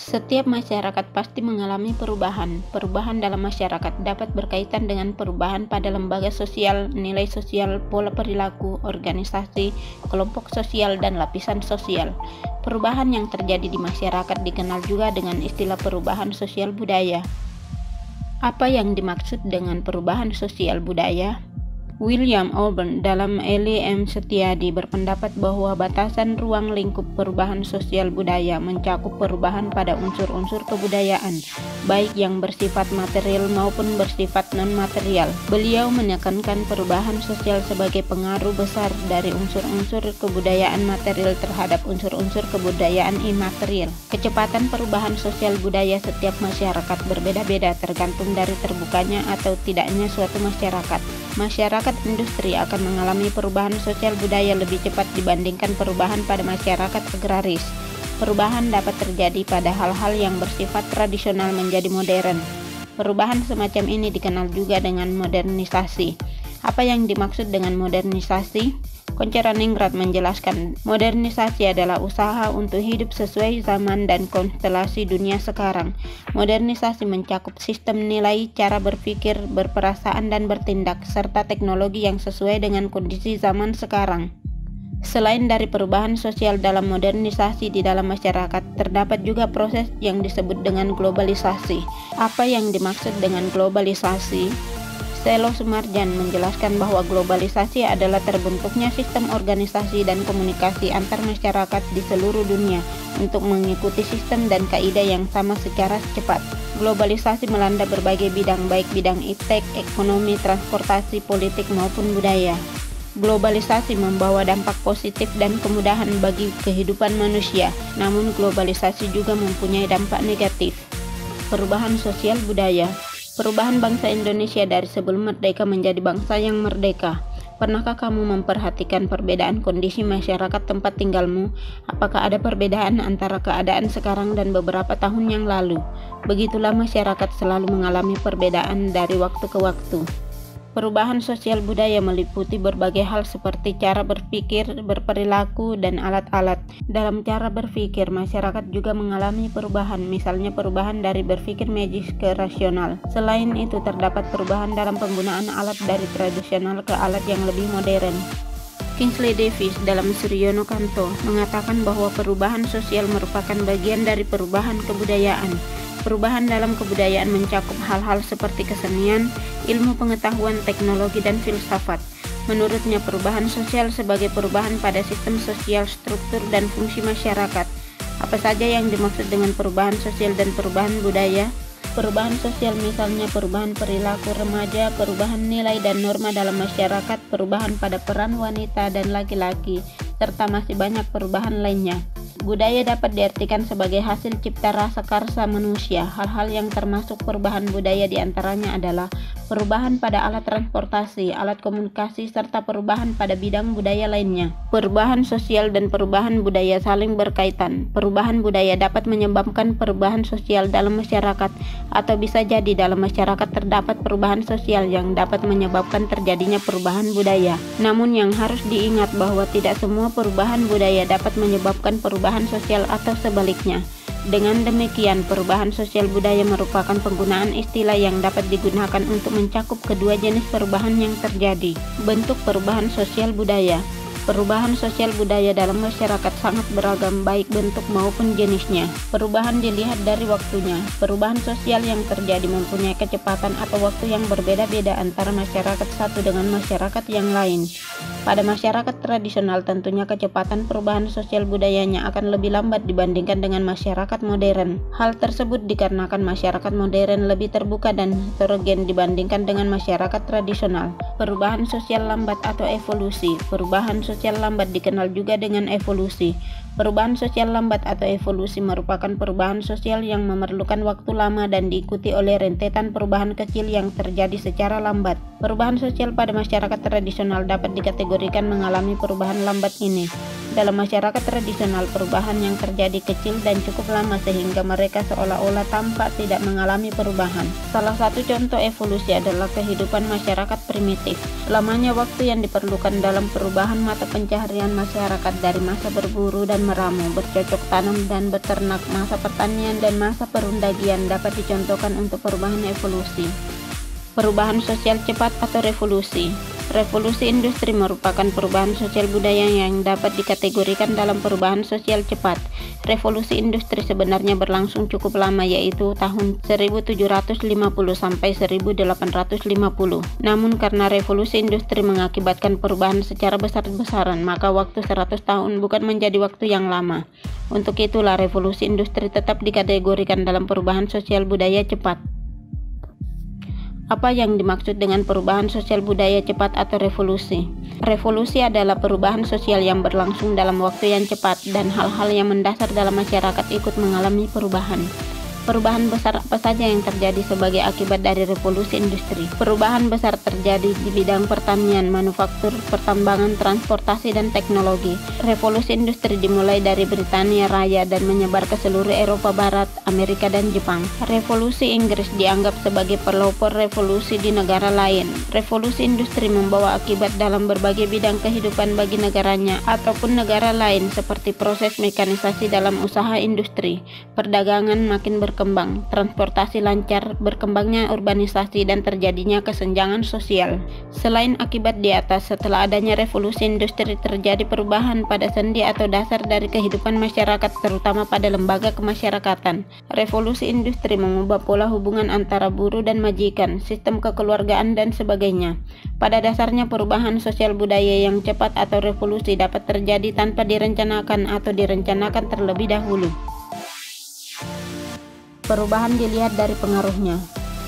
Setiap masyarakat pasti mengalami perubahan. Perubahan dalam masyarakat dapat berkaitan dengan perubahan pada lembaga sosial, nilai sosial, pola perilaku, organisasi, kelompok sosial, dan lapisan sosial. Perubahan yang terjadi di masyarakat dikenal juga dengan istilah perubahan sosial budaya. Apa yang dimaksud dengan perubahan sosial budaya? William Auburn dalam Eli M. Setiadi berpendapat bahwa batasan ruang lingkup perubahan sosial budaya mencakup perubahan pada unsur-unsur kebudayaan, baik yang bersifat material maupun bersifat non-material. Beliau menekankan perubahan sosial sebagai pengaruh besar dari unsur-unsur kebudayaan material terhadap unsur-unsur kebudayaan imaterial. Kecepatan perubahan sosial budaya setiap masyarakat berbeda-beda tergantung dari terbukanya atau tidaknya suatu masyarakat. Masyarakat industri akan mengalami perubahan sosial budaya lebih cepat dibandingkan perubahan pada masyarakat agraris. Perubahan dapat terjadi pada hal-hal yang bersifat tradisional menjadi modern. Perubahan semacam ini dikenal juga dengan modernisasi. Apa yang dimaksud dengan modernisasi? Konceraningrat menjelaskan, modernisasi adalah usaha untuk hidup sesuai zaman dan konstelasi dunia sekarang. Modernisasi mencakup sistem nilai, cara berpikir, berperasaan, dan bertindak, serta teknologi yang sesuai dengan kondisi zaman sekarang. Selain dari perubahan sosial dalam modernisasi di dalam masyarakat, terdapat juga proses yang disebut dengan globalisasi. Apa yang dimaksud dengan globalisasi? Selo Sumarjan menjelaskan bahwa globalisasi adalah terbentuknya sistem organisasi dan komunikasi antar masyarakat di seluruh dunia untuk mengikuti sistem dan kaidah yang sama secara cepat. Globalisasi melanda berbagai bidang, baik bidang iptek, ekonomi, transportasi, politik, maupun budaya. Globalisasi membawa dampak positif dan kemudahan bagi kehidupan manusia, namun globalisasi juga mempunyai dampak negatif. Perubahan sosial budaya. Perubahan bangsa Indonesia dari sebelum merdeka menjadi bangsa yang merdeka. Pernahkah kamu memperhatikan perbedaan kondisi masyarakat tempat tinggalmu? Apakah ada perbedaan antara keadaan sekarang dan beberapa tahun yang lalu? Begitulah masyarakat selalu mengalami perbedaan dari waktu ke waktu. Perubahan sosial budaya meliputi berbagai hal seperti cara berpikir, berperilaku, dan alat-alat. Dalam cara berpikir, masyarakat juga mengalami perubahan, misalnya perubahan dari berpikir magis ke rasional. Selain itu, terdapat perubahan dalam penggunaan alat dari tradisional ke alat yang lebih modern. Kingsley Davis dalam Suryono Kanto mengatakan bahwa perubahan sosial merupakan bagian dari perubahan kebudayaan. Perubahan dalam kebudayaan mencakup hal-hal seperti kesenian, ilmu pengetahuan, teknologi, dan filsafat. Menurutnya, perubahan sosial sebagai perubahan pada sistem sosial, struktur, dan fungsi masyarakat. Apa saja yang dimaksud dengan perubahan sosial dan perubahan budaya? Perubahan sosial misalnya perubahan perilaku remaja, perubahan nilai dan norma dalam masyarakat, perubahan pada peran wanita dan laki-laki, serta masih banyak perubahan lainnya. Budaya dapat diartikan sebagai hasil cipta rasa karsa manusia. Hal-hal yang termasuk perubahan budaya diantaranya adalah perubahan pada alat transportasi, alat komunikasi, serta perubahan pada bidang budaya lainnya. Perubahan sosial dan perubahan budaya saling berkaitan. Perubahan budaya dapat menyebabkan perubahan sosial dalam masyarakat, atau bisa jadi dalam masyarakat terdapat perubahan sosial yang dapat menyebabkan terjadinya perubahan budaya. Namun yang harus diingat bahwa tidak semua perubahan budaya dapat menyebabkan perubahan sosial atau sebaliknya. Dengan demikian, perubahan sosial budaya merupakan penggunaan istilah yang dapat digunakan untuk mencakup kedua jenis perubahan yang terjadi. Bentuk perubahan sosial budaya. Perubahan sosial budaya dalam masyarakat sangat beragam, baik bentuk maupun jenisnya. Perubahan dilihat dari waktunya. Perubahan sosial yang terjadi mempunyai kecepatan atau waktu yang berbeda-beda antara masyarakat satu dengan masyarakat yang lain. Pada masyarakat tradisional, tentunya kecepatan perubahan sosial budayanya akan lebih lambat dibandingkan dengan masyarakat modern. Hal tersebut dikarenakan masyarakat modern lebih terbuka dan heterogen dibandingkan dengan masyarakat tradisional. Perubahan sosial lambat atau evolusi. Perubahan sosial lambat dikenal juga dengan evolusi. Perubahan sosial lambat atau evolusi merupakan perubahan sosial yang memerlukan waktu lama dan diikuti oleh rentetan perubahan kecil yang terjadi secara lambat. Perubahan sosial pada masyarakat tradisional dapat dikategorikan mengalami perubahan lambat ini. Dalam masyarakat tradisional, perubahan yang terjadi kecil dan cukup lama sehingga mereka seolah-olah tampak tidak mengalami perubahan. Salah satu contoh evolusi adalah kehidupan masyarakat primitif. Lamanya waktu yang diperlukan dalam perubahan mata pencaharian masyarakat dari masa berburu dan meramu, bercocok tanam dan beternak, masa pertanian dan masa perundagian dapat dicontohkan untuk perubahan evolusi. Perubahan sosial cepat atau revolusi. Revolusi industri merupakan perubahan sosial budaya yang dapat dikategorikan dalam perubahan sosial cepat. Revolusi industri sebenarnya berlangsung cukup lama, yaitu tahun 1750 sampai 1850. Namun karena revolusi industri mengakibatkan perubahan secara besar-besaran, maka waktu 100 tahun bukan menjadi waktu yang lama. Untuk itulah revolusi industri tetap dikategorikan dalam perubahan sosial budaya cepat. Apa yang dimaksud dengan perubahan sosial budaya cepat atau revolusi? Revolusi adalah perubahan sosial yang berlangsung dalam waktu yang cepat dan hal-hal yang mendasar dalam masyarakat ikut mengalami perubahan. Perubahan besar apa saja yang terjadi sebagai akibat dari revolusi industri? Perubahan besar terjadi di bidang pertanian, manufaktur, pertambangan, transportasi, dan teknologi. Revolusi industri dimulai dari Britania Raya dan menyebar ke seluruh Eropa Barat, Amerika, dan Jepang. Revolusi Inggris dianggap sebagai pelopor revolusi di negara lain. Revolusi industri membawa akibat dalam berbagai bidang kehidupan bagi negaranya ataupun negara lain, seperti proses mekanisasi dalam usaha industri, perdagangan makin berkembang, transportasi lancar, berkembangnya urbanisasi, dan terjadinya kesenjangan sosial. Selain akibat di atas, setelah adanya revolusi industri terjadi perubahan pada sendi atau dasar dari kehidupan masyarakat, terutama pada lembaga kemasyarakatan. Revolusi industri mengubah pola hubungan antara buruh dan majikan, sistem kekeluargaan, dan sebagainya. Pada dasarnya, perubahan sosial budaya yang cepat atau revolusi dapat terjadi tanpa direncanakan atau direncanakan terlebih dahulu. Perubahan dilihat dari pengaruhnya.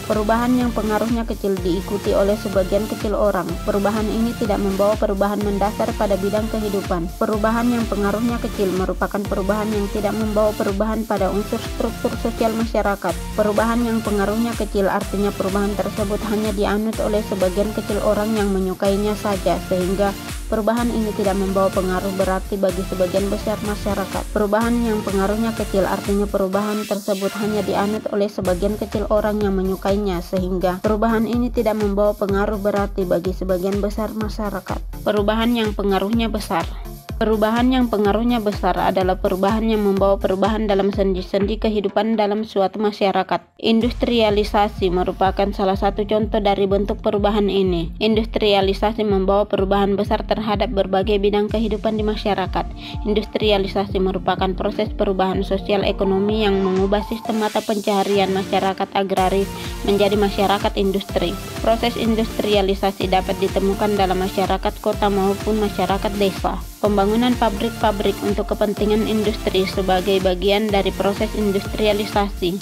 Perubahan yang pengaruhnya kecil diikuti oleh sebagian kecil orang. Perubahan ini tidak membawa perubahan mendasar pada bidang kehidupan. Perubahan yang pengaruhnya kecil merupakan perubahan yang tidak membawa perubahan pada unsur struktur sosial masyarakat. Perubahan yang pengaruhnya kecil artinya perubahan tersebut hanya dianut oleh sebagian kecil orang yang menyukainya saja, sehingga perubahan ini tidak membawa pengaruh berarti bagi sebagian besar masyarakat. Perubahan yang pengaruhnya kecil artinya perubahan tersebut hanya dianut oleh sebagian kecil orang yang menyukainya, sehingga perubahan ini tidak membawa pengaruh berarti bagi sebagian besar masyarakat. Perubahan yang pengaruhnya besar. Perubahan yang pengaruhnya besar adalah perubahan yang membawa perubahan dalam sendi-sendi kehidupan dalam suatu masyarakat. Industrialisasi merupakan salah satu contoh dari bentuk perubahan ini. Industrialisasi membawa perubahan besar terhadap berbagai bidang kehidupan di masyarakat. Industrialisasi merupakan proses perubahan sosial ekonomi yang mengubah sistem mata pencaharian masyarakat agraris menjadi masyarakat industri. Proses industrialisasi dapat ditemukan dalam masyarakat kota maupun masyarakat desa. Pembangunan pabrik-pabrik untuk kepentingan industri sebagai bagian dari proses industrialisasi.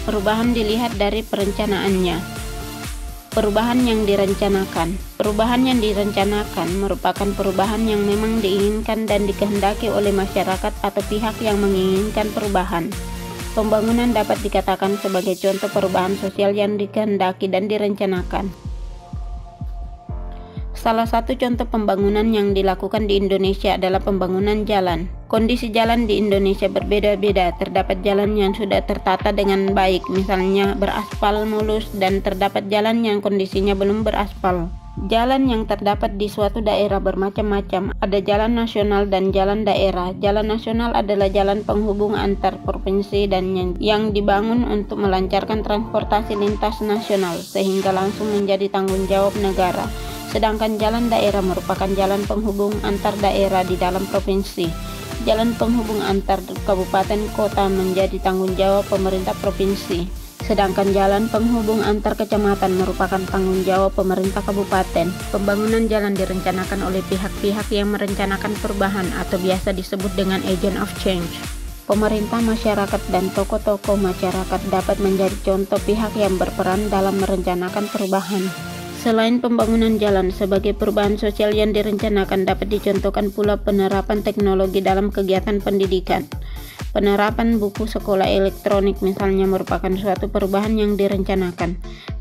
Perubahan dilihat dari perencanaannya. Perubahan yang direncanakan. Perubahan yang direncanakan merupakan perubahan yang memang diinginkan dan dikehendaki oleh masyarakat atau pihak yang menginginkan perubahan. Pembangunan dapat dikatakan sebagai contoh perubahan sosial yang dikehendaki dan direncanakan. Salah satu contoh pembangunan yang dilakukan di Indonesia adalah pembangunan jalan. Kondisi jalan di Indonesia berbeda-beda. Terdapat jalan yang sudah tertata dengan baik, misalnya beraspal mulus, dan terdapat jalan yang kondisinya belum beraspal. Jalan yang terdapat di suatu daerah bermacam-macam. Ada jalan nasional dan jalan daerah. Jalan nasional adalah jalan penghubung antar provinsi dan yang dibangun untuk melancarkan transportasi lintas nasional, sehingga langsung menjadi tanggung jawab negara. Sedangkan jalan daerah merupakan jalan penghubung antar daerah di dalam provinsi. Jalan penghubung antar kabupaten kota menjadi tanggung jawab pemerintah provinsi. Sedangkan jalan penghubung antar kecamatan merupakan tanggung jawab pemerintah kabupaten. Pembangunan jalan direncanakan oleh pihak-pihak yang merencanakan perubahan atau biasa disebut dengan agent of change. Pemerintah, masyarakat, dan tokoh-tokoh masyarakat dapat menjadi contoh pihak yang berperan dalam merencanakan perubahan. Selain pembangunan jalan sebagai perubahan sosial yang direncanakan, dapat dicontohkan pula penerapan teknologi dalam kegiatan pendidikan. Penerapan buku sekolah elektronik misalnya merupakan suatu perubahan yang direncanakan.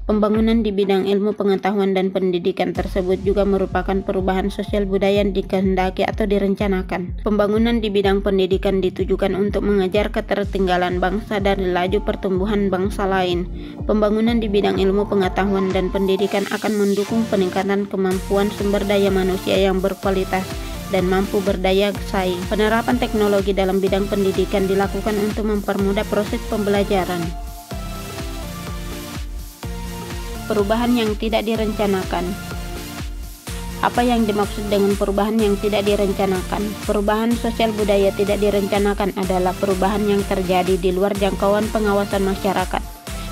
Pembangunan di bidang ilmu pengetahuan dan pendidikan tersebut juga merupakan perubahan sosial budaya yang dikehendaki atau direncanakan. Pembangunan di bidang pendidikan ditujukan untuk mengejar ketertinggalan bangsa dari laju pertumbuhan bangsa lain. Pembangunan di bidang ilmu pengetahuan dan pendidikan akan mendukung peningkatan kemampuan sumber daya manusia yang berkualitas dan mampu berdaya saing. Penerapan teknologi dalam bidang pendidikan dilakukan untuk mempermudah proses pembelajaran. Perubahan yang tidak direncanakan. Apa yang dimaksud dengan perubahan yang tidak direncanakan? Perubahan sosial budaya tidak direncanakan adalah perubahan yang terjadi di luar jangkauan pengawasan masyarakat.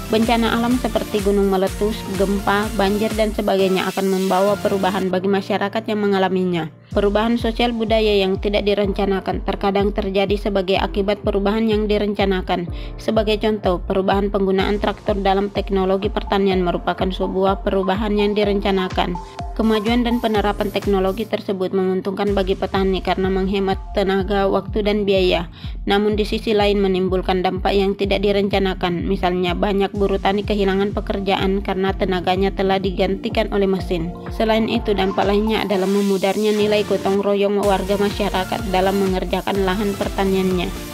Bencana alam seperti gunung meletus, gempa, banjir, dan sebagainya akan membawa perubahan bagi masyarakat yang mengalaminya. Perubahan sosial budaya yang tidak direncanakan terkadang terjadi sebagai akibat perubahan yang direncanakan. Sebagai contoh, perubahan penggunaan traktor dalam teknologi pertanian merupakan sebuah perubahan yang direncanakan. Kemajuan dan penerapan teknologi tersebut menguntungkan bagi petani karena menghemat tenaga, waktu, dan biaya. Namun di sisi lain menimbulkan dampak yang tidak direncanakan. Misalnya banyak buruh tani kehilangan pekerjaan karena tenaganya telah digantikan oleh mesin. Selain itu, dampak lainnya adalah memudarnya nilai gotong royong warga masyarakat dalam mengerjakan lahan pertaniannya.